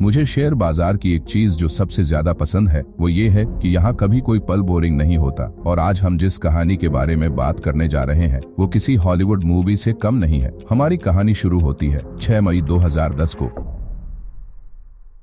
मुझे शेयर बाजार की एक चीज जो सबसे ज्यादा पसंद है वो ये है कि यहाँ कभी कोई पल बोरिंग नहीं होता। और आज हम जिस कहानी के बारे में बात करने जा रहे हैं वो किसी हॉलीवुड मूवी से कम नहीं है। हमारी कहानी शुरू होती है 6 मई 2010 को।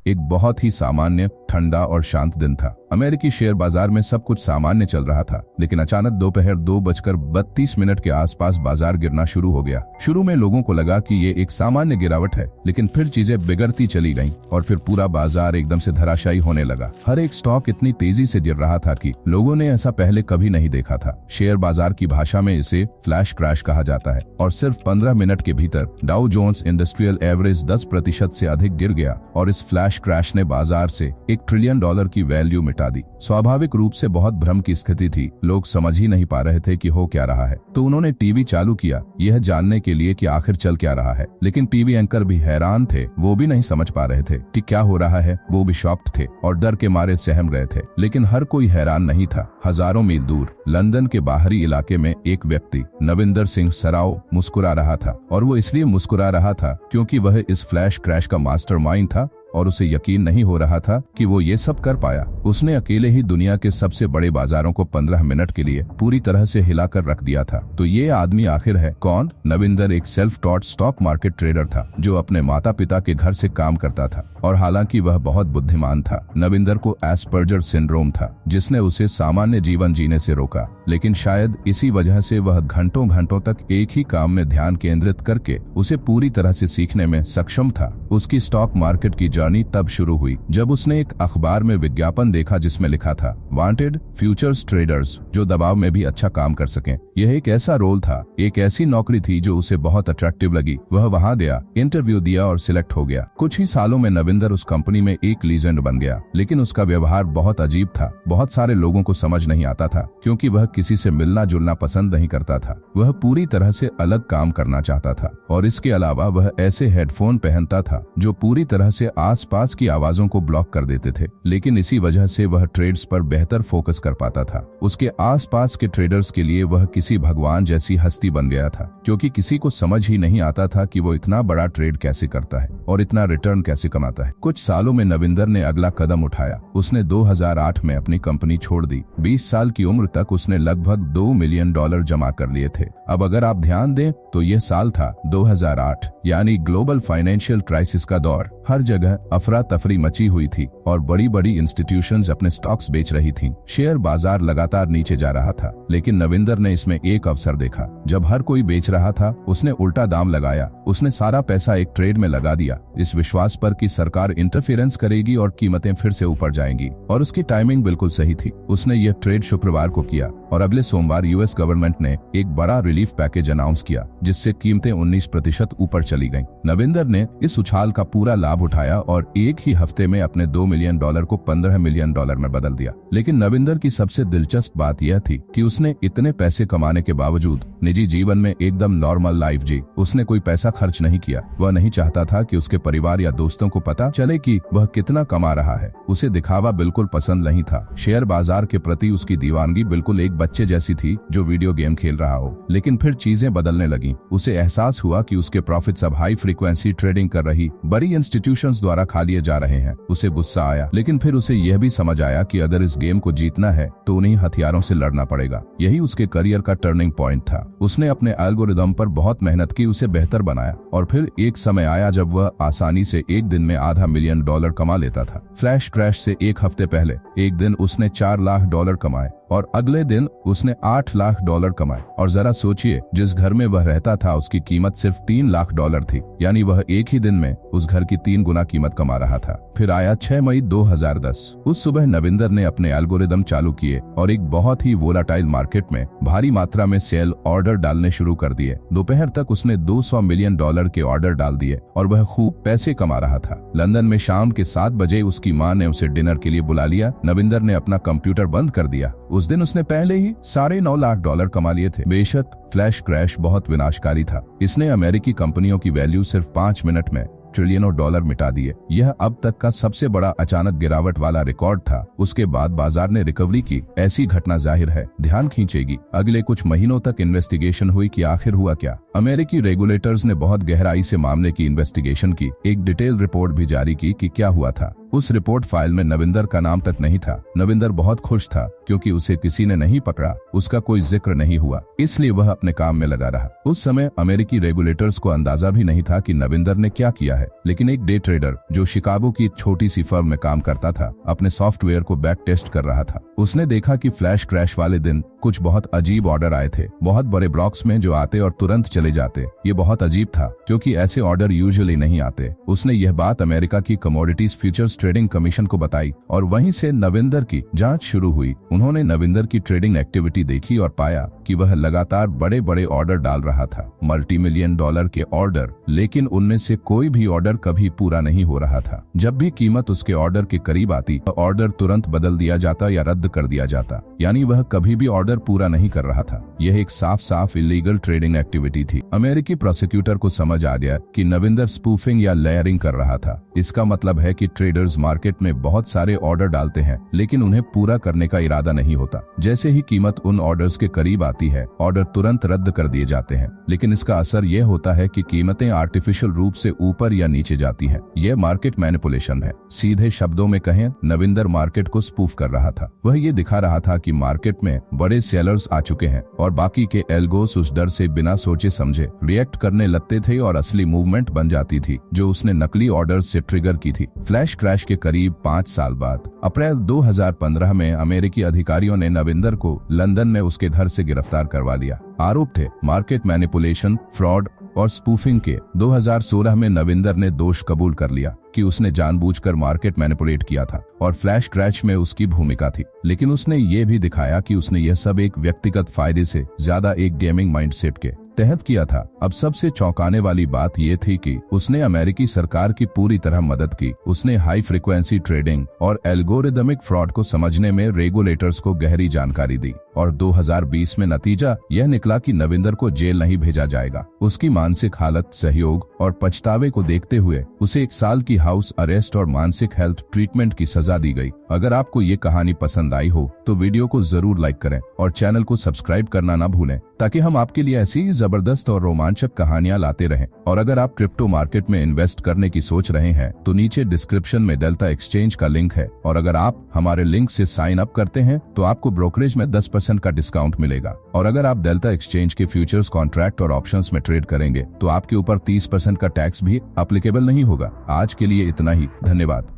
एक बहुत ही सामान्य, ठंडा और शांत दिन था। अमेरिकी शेयर बाजार में सब कुछ सामान्य चल रहा था, लेकिन अचानक दोपहर 2:32 के आसपास बाजार गिरना शुरू हो गया। शुरू में लोगों को लगा कि ये एक सामान्य गिरावट है, लेकिन फिर चीजें बिगड़ती चली गईं और फिर पूरा बाजार एकदम से धराशायी होने लगा। हर एक स्टॉक इतनी तेजी से गिर रहा था कि लोगों ने ऐसा पहले कभी नहीं देखा था। शेयर बाजार की भाषा में इसे फ्लैश क्रैश कहा जाता है और सिर्फ 15 मिनट के भीतर डाउ जोन्स इंडस्ट्रियल एवरेज 10% से अधिक गिर गया और इस फ्लैश क्रैश ने बाजार से $1 ट्रिलियन की वैल्यू मिटा दी। स्वाभाविक रूप से बहुत भ्रम की स्थिति थी। लोग समझ ही नहीं पा रहे थे कि हो क्या रहा है, तो उन्होंने टीवी चालू किया यह जानने के लिए कि आखिर चल क्या रहा है। लेकिन टीवी एंकर भी हैरान थे, वो भी नहीं समझ पा रहे थे कि क्या हो रहा है। वो भी शॉक्ड थे और डर के मारे सहम रहे थे। लेकिन हर कोई हैरान नहीं था। हजारों मील दूर लंदन के बाहरी इलाके में एक व्यक्ति नविंदर सिंह सराओ मुस्कुरा रहा था, और वो इसलिए मुस्कुरा रहा था क्योंकि वह इस फ्लैश क्रैश का मास्टरमाइंड था और उसे यकीन नहीं हो रहा था कि वो ये सब कर पाया। उसने अकेले ही दुनिया के सबसे बड़े बाजारों को 15 मिनट के लिए पूरी तरह से हिलाकर रख दिया था। तो ये आदमी आखिर है कौन? नविंदर एक self taught stock market trader था जो अपने माता पिता के घर से काम करता था, और हालांकि वह बहुत बुद्धिमान था। नविंदर को एस्पर्जर सिंड्रोम था जिसने उसे सामान्य जीवन जीने से रोका, लेकिन शायद इसी वजह से वह घंटों घंटों तक एक ही काम में ध्यान केंद्रित करके उसे पूरी तरह से सीखने में सक्षम था। उसकी स्टॉक मार्केट की जर्नी तब शुरू हुई जब उसने एक अखबार में विज्ञापन देखा जिसमें लिखा था वांटेड फ्यूचर्स ट्रेडर्स जो दबाव में भी अच्छा काम कर सकें। यह एक ऐसा रोल था, एक ऐसी नौकरी थी जो उसे बहुत अट्रैक्टिव लगी। वह वहां गया, इंटरव्यू दिया और सिलेक्ट हो गया। कुछ ही सालों में नविंदर उस कंपनी में एक लीजेंड बन गया, लेकिन उसका व्यवहार बहुत अजीब था। बहुत सारे लोगों को समझ नहीं आता था क्योंकि वह किसी से मिलना जुलना पसंद नहीं करता था। वह पूरी तरह से अलग काम करना चाहता था, और इसके अलावा वह ऐसे हेडफोन पहनता था जो पूरी तरह से आसपास की आवाजों को ब्लॉक कर देते थे। लेकिन इसी वजह से वह ट्रेड्स पर बेहतर फोकस कर पाता था। उसके आसपास के ट्रेडर्स के लिए वह किसी भगवान जैसी हस्ती बन गया था, क्योंकि किसी को समझ ही नहीं आता था कि वो इतना बड़ा ट्रेड कैसे करता है और इतना रिटर्न कैसे कमाता है। कुछ सालों में नविंदर ने अगला कदम उठाया। उसने 2008 में अपनी कंपनी छोड़ दी। 20 साल की उम्र तक उसने लगभग $2 मिलियन जमा कर लिए थे। अब अगर आप ध्यान दें तो यह साल था 2008, यानी ग्लोबल फाइनेंशियल क्राइसिस का दौर। हर जगह अफरा तफरी मची हुई थी और बड़ी बड़ी इंस्टीट्यूशंस अपने स्टॉक्स बेच रही थीं। शेयर बाजार लगातार नीचे जा रहा था, लेकिन नविंदर ने इसमें एक अवसर देखा। जब हर कोई बेच रहा था उसने उल्टा दाम लगाया। उसने सारा पैसा एक ट्रेड में लगा दिया, इस विश्वास पर कि सरकार इंटरफेरेंस करेगी और कीमतें फिर से ऊपर जाएंगी। और उसकी टाइमिंग बिल्कुल सही थी। उसने यह ट्रेड शुक्रवार को किया और अगले सोमवार यूएस गवर्नमेंट ने एक बड़ा रिलीफ पैकेज अनाउंस किया जिससे कीमतें 19% ऊपर चली गईं। नविंदर ने इस उछाल का पूरा लाभ उठाया और एक ही हफ्ते में अपने $2 मिलियन को $15 मिलियन में बदल दिया। लेकिन नविंदर की सबसे दिलचस्प बात यह थी कि उसने इतने पैसे कमाने के बावजूद निजी जीवन में एकदम नॉर्मल लाइफ जी। उसने कोई पैसा खर्च नहीं किया। वह नहीं चाहता था कि उसके परिवार या दोस्तों को पता चले कि वह कितना कमा रहा है। उसे दिखावा बिल्कुल पसंद नहीं था। शेयर बाजार के प्रति उसकी दीवानगी बिल्कुल एक बच्चे जैसी थी जो वीडियो गेम खेल रहा हो। लेकिन फिर चीजें बदलने लगीं। उसे एहसास हुआ कि उसके प्रॉफिट्स अब हाई फ्रीक्वेंसी ट्रेडिंग कर रही बड़ी इंस्टीट्यूशंस द्वारा खा लिए जा रहे हैं। उसे गुस्सा आया, लेकिन फिर उसे यह भी समझ आया कि अगर इस गेम को जीतना है तो उन्हीं हथियारों से लड़ना पड़ेगा। यही उसके करियर का टर्निंग पॉइंट था। उसने अपने एल्गोरिदम पर बहुत मेहनत की, उसे बेहतर बनाया, और फिर एक समय आया जब वह आसानी से एक दिन में $500 मिलियन कमा लेता था। फ्लैश क्रैश से एक हफ्ते पहले एक दिन उसने $4 लाख कमाए और अगले दिन उसने $8 लाख कमाए। और जरा सोचिए, जिस घर में वह रहता था उसकी कीमत सिर्फ $3 लाख थी, यानी वह एक ही दिन में उस घर की 3 गुना कीमत कमा रहा था। फिर आया 6 मई 2010। उस सुबह नविंदर ने अपने एल्गोरिदम चालू किए और एक बहुत ही वोलाटाइल मार्केट में भारी मात्रा में सेल ऑर्डर डालने शुरू कर दिए। दोपहर तक उसने $200 मिलियन के ऑर्डर डाल दिए और वह खूब पैसे कमा रहा था। लंदन में शाम के 7 बजे उसकी माँ ने उसे डिनर के लिए बुला लिया। नविंदर ने अपना कंप्यूटर बंद कर दिया। उस दिन उसने पहले ही $9.5 लाख कमा लिए थे। बेशक फ्लैश क्रैश बहुत विनाशकारी था। इसने अमेरिकी कंपनियों की वैल्यू सिर्फ 5 मिनट में ट्रिलियनों डॉलर मिटा दिए। यह अब तक का सबसे बड़ा अचानक गिरावट वाला रिकॉर्ड था। उसके बाद बाजार ने रिकवरी की। ऐसी घटना जाहिर है ध्यान खींचेगी। अगले कुछ महीनों तक इन्वेस्टिगेशन हुई कि आखिर हुआ क्या। अमेरिकी रेगुलेटर्स ने बहुत गहराई से मामले की इन्वेस्टिगेशन की, एक डिटेल रिपोर्ट भी जारी की कि क्या हुआ था। उस रिपोर्ट फाइल में नविंदर का नाम तक नहीं था। नविंदर बहुत खुश था क्योंकि उसे किसी ने नहीं पकड़ा, उसका कोई जिक्र नहीं हुआ, इसलिए वह अपने काम में लगा रहा। उस समय अमेरिकी रेगुलेटर्स को अंदाजा भी नहीं था कि नविंदर ने क्या किया है। लेकिन एक डे ट्रेडर जो शिकागो की एक छोटी सी फर्म में काम करता था, अपने सॉफ्टवेयर को बैक टेस्ट कर रहा था। उसने देखा कि फ्लैश क्रैश वाले दिन कुछ बहुत अजीब ऑर्डर आए थे, बहुत बड़े ब्लॉक्स में जो आते और तुरंत चले जाते। ये बहुत अजीब था क्योंकि ऐसे ऑर्डर यूजुअली नहीं आते। उसने यह बात अमेरिका की कमोडिटीज फ्यूचर्स ट्रेडिंग कमीशन को बताई और वहीं से नविंदर की जांच शुरू हुई। उन्होंने नविंदर की ट्रेडिंग एक्टिविटी देखी और पाया कि वह लगातार बड़े बड़े ऑर्डर डाल रहा था, मल्टी मिलियन डॉलर के ऑर्डर, लेकिन उनमें से कोई भी ऑर्डर कभी पूरा नहीं हो रहा था। जब भी कीमत उसके ऑर्डर के करीब आती, ऑर्डर तुरंत बदल दिया जाता या रद्द कर दिया जाता, यानी वह कभी भी ऑर्डर पूरा नहीं कर रहा था। यह एक साफ साफ इलीगल ट्रेडिंग एक्टिविटी थी। अमेरिकी प्रोसिक्यूटर को समझ आ गया कि नविंदर स्पूफिंग या लेयरिंग कर रहा था। इसका मतलब है कि ट्रेडर्स मार्केट में बहुत सारे ऑर्डर डालते हैं लेकिन उन्हें पूरा करने का इरादा नहीं होता। जैसे ही कीमत उन ऑर्डर्स के करीब आती है, ऑर्डर तुरंत रद्द कर दिए जाते हैं। लेकिन इसका असर यह होता है कि कीमतें आर्टिफिशियल रूप से ऊपर या नीचे जाती हैं। यह मार्केट मैनिपुलेशन है। सीधे शब्दों में कहें, नविंदर मार्केट को स्पूफ कर रहा था। वह ये दिखा रहा था कि मार्केट में बड़े सेलर्स आ चुके हैं और बाकी के एल्गोस उस डर से बिना सोचे समझे रिएक्ट करने लगते थे और असली मूवमेंट बन जाती थी जो उसने नकली ऑर्डर्स से ट्रिगर की थी। फ्लैश क्रैश के करीब 5 साल बाद अप्रैल 2015 में अमेरिकी अधिकारियों ने नविंदर को लंदन में उसके घर से गिरफ्तार करवा लिया। आरोप थे मार्केट मैनिपुलेशन, फ्रॉड और स्पूफिंग के। 2016 में नविंदर ने दोष कबूल कर लिया कि उसने जानबूझकर मार्केट मैनिपुलेट किया था और फ्लैश क्रैश में उसकी भूमिका थी। लेकिन उसने ये भी दिखाया कि उसने यह सब एक व्यक्तिगत फायदे से ज्यादा एक गेमिंग माइंडसेट के तहत किया था। अब सबसे चौंकाने वाली बात यह थी कि उसने अमेरिकी सरकार की पूरी तरह मदद की। उसने हाई फ्रीक्वेंसी ट्रेडिंग और एल्गोरिदमिक फ्रॉड को समझने में रेगुलेटर्स को गहरी जानकारी दी और 2020 में नतीजा यह निकला कि नविंदर को जेल नहीं भेजा जाएगा। उसकी मानसिक हालत, सहयोग और पछतावे को देखते हुए उसे 1 साल की हाउस अरेस्ट और मानसिक हेल्थ ट्रीटमेंट की सजा दी गई। अगर आपको ये कहानी पसंद आई हो तो वीडियो को जरूर लाइक करें और चैनल को सब्सक्राइब करना ना भूलें ताकि हम आपके लिए ऐसी जबरदस्त और रोमांचक कहानियां लाते रहें। और अगर आप क्रिप्टो मार्केट में इन्वेस्ट करने की सोच रहे हैं तो नीचे डिस्क्रिप्शन में डेल्टा एक्सचेंज का लिंक है और अगर आप हमारे लिंक से साइन अप करते हैं तो आपको ब्रोकरेज में 10% का डिस्काउंट मिलेगा। और अगर आप डेल्टा एक्सचेंज के फ्यूचर्स, कॉन्ट्रैक्ट और ऑप्शंस में ट्रेड करेंगे तो आपके ऊपर 30% का टैक्स भी एप्लीकेबल नहीं होगा। आज के लिए इतना ही, धन्यवाद।